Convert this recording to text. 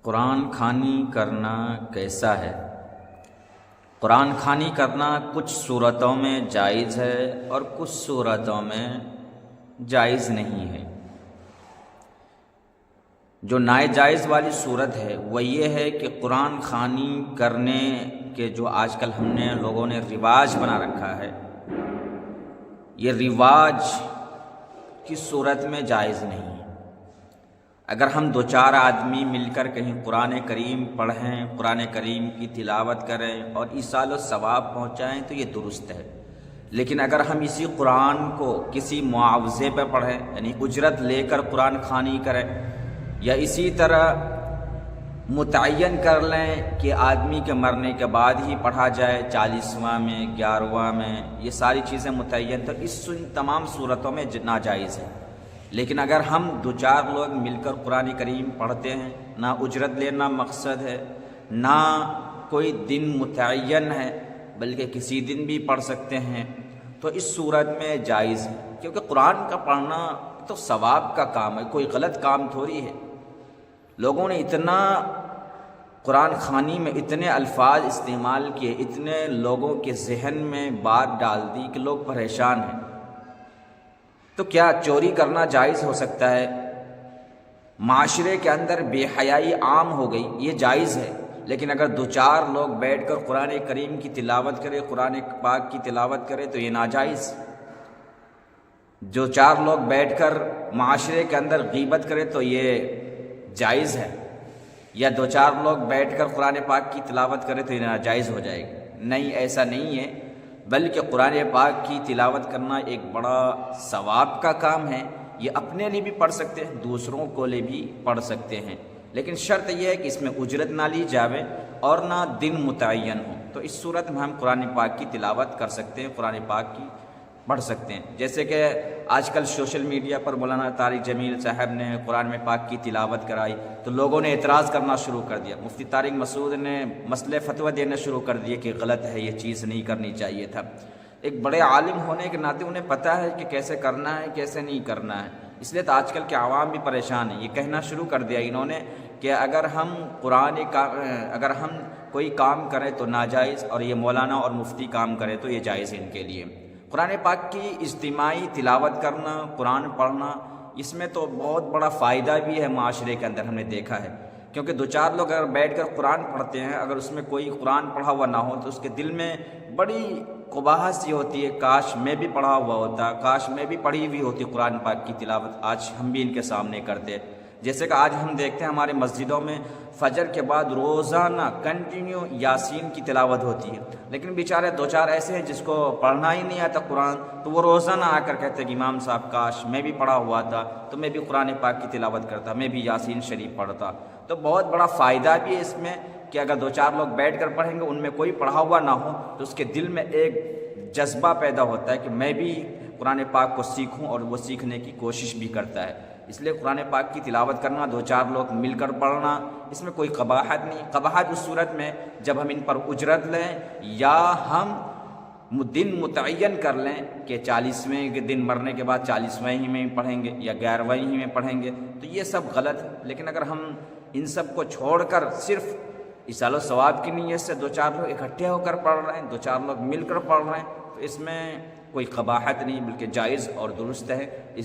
قرآن خوانی کرنا کیسا ہے؟ قرآن خوانی کرنا کچھ صورتوں میں جائز ہے اور کچھ صورتوں میں جائز نہیں ہے۔ جو ناجائز والی صورت ہے وہ یہ ہے کہ قرآن خوانی کرنے کے جو آج کل ہم نے لوگوں نے رواج بنا رکھا ہے، یہ رواج کی صورت میں جائز نہیں ہے۔ اگر ہم دو چار آدمی مل کر کہیں قرآن کریم پڑھیں، قرآن کریم کی تلاوت کریں اور ایصال و ثواب پہنچائیں تو یہ درست ہے، لیکن اگر ہم اسی قرآن کو کسی معاوضے پہ پڑھیں، یعنی اجرت لے کر قرآن خوانی کریں، یا اسی طرح متعین کر لیں کہ آدمی کے مرنے کے بعد ہی پڑھا جائے 40واں میں 11واں میں، یہ ساری چیزیں متعین، تو اس تمام صورتوں میں ناجائز ہے۔ لیکن اگر ہم دو چار لوگ مل کر قرآن کریم پڑھتے ہیں، نہ اجرت لینا مقصد ہے، نہ کوئی دن متعین ہے، بلکہ کسی دن بھی پڑھ سکتے ہیں، تو اس صورت میں جائز ہے، کیونکہ قرآن کا پڑھنا تو ثواب کا کام ہے، کوئی غلط کام تھوڑی ہے۔ لوگوں نے اتنا قرآن خوانی میں اتنے الفاظ استعمال کیے، اتنے لوگوں کے ذہن میں بات ڈال دی کہ لوگ پریشان ہیں۔ تو کیا چوری کرنا جائز ہو سکتا ہے؟ معاشرے کے اندر بے حیائی عام ہو گئی، یہ جائز ہے، لیکن اگر دو چار لوگ بیٹھ کر قرآن کریم کی تلاوت کرے، قرآن پاک کی تلاوت کرے تو یہ ناجائز۔ جو چار لوگ بیٹھ کر معاشرے کے اندر غیبت کرے تو یہ جائز ہے، یا دو چار لوگ بیٹھ کر قرآن پاک کی تلاوت کرے تو یہ ناجائز ہو جائے گا۔ نہیں، ایسا نہیں ہے، بلکہ قرآن پاک کی تلاوت کرنا ایک بڑا ثواب کا کام ہے۔ یہ اپنے لیے بھی پڑھ سکتے ہیں، دوسروں کو لیے بھی پڑھ سکتے ہیں، لیکن شرط یہ ہے کہ اس میں اجرت نہ لی جاوے اور نہ دن متعین ہو۔ تو اس صورت میں ہم قرآن پاک کی تلاوت کر سکتے ہیں، قرآن پاک کی پڑھ سکتے ہیں۔ جیسے کہ آج کل سوشل میڈیا پر مولانا طارق جمیل صاحب نے قرآن پاک کی تلاوت کرائی تو لوگوں نے اعتراض کرنا شروع کر دیا۔ مفتی طارق مسعود نے مسئلے فتویٰ دینا شروع کر دیے کہ غلط ہے، یہ چیز نہیں کرنی چاہیے تھا۔ ایک بڑے عالم ہونے کے ناطے انہیں پتہ ہے کہ کیسے کرنا ہے، کیسے نہیں کرنا ہے، اس لیے تو آج کل کے عوام بھی پریشان ہیں۔ یہ کہنا شروع کر دیا انہوں نے کہ اگر ہم کوئی کام کریں تو ناجائز، اور یہ مولانا اور مفتی کام کرے تو یہ جائز ہے ان کے لیے۔ قرآن پاک کی اجتماعی تلاوت کرنا، قرآن پڑھنا، اس میں تو بہت بڑا فائدہ بھی ہے معاشرے کے اندر، ہم نے دیکھا ہے، کیونکہ دو چار لوگ اگر بیٹھ کر قرآن پڑھتے ہیں، اگر اس میں کوئی قرآن پڑھا ہوا نہ ہو تو اس کے دل میں بڑی قباحت سی ہوتی ہے، کاش میں بھی پڑھا ہوا ہوتا، کاش میں بھی پڑھی ہوئی ہوتی قرآن پاک کی تلاوت، آج ہم بھی ان کے سامنے کرتے۔ جیسے کہ آج ہم دیکھتے ہیں ہمارے مسجدوں میں فجر کے بعد روزانہ کنٹینیو یاسین کی تلاوت ہوتی ہے، لیکن بیچارے دو چار ایسے ہیں جس کو پڑھنا ہی نہیں آتا قرآن، تو وہ روزانہ آ کر کہتے ہیں کہ امام صاحب کاش میں بھی پڑھا ہوا تھا تو میں بھی قرآن پاک کی تلاوت کرتا، میں بھی یاسین شریف پڑھتا۔ تو بہت بڑا فائدہ بھی ہے اس میں کہ اگر دو چار لوگ بیٹھ کر پڑھیں گے، ان میں کوئی پڑھا ہوا نہ ہو تو اس کے دل میں ایک جذبہ پیدا ہوتا ہے کہ میں بھی قرآن پاک کو سیکھوں، اور وہ سیکھنے کی کوشش بھی کرتا ہے۔ اس لیے قرآن پاک کی تلاوت کرنا، دو چار لوگ مل کر پڑھنا، اس میں کوئی قباحت نہیں۔ قباحت اس صورت میں جب ہم ان پر اجرت لیں یا ہم دن متعین کر لیں کہ 40ویں کے دن مرنے کے بعد 40ویں ہی میں پڑھیں گے یا 11ویں ہی میں پڑھیں گے، تو یہ سب غلط ہے۔ لیکن اگر ہم ان سب کو چھوڑ کر صرف ایصال و ثواب کی نیت سے دو چار لوگ اکٹھے ہو کر پڑھ رہے ہیں، دو چار لوگ مل کر پڑھ رہے ہیں، تو اس میں کوئی قباحت نہیں، بلکہ جائز اور درست ہے۔ اس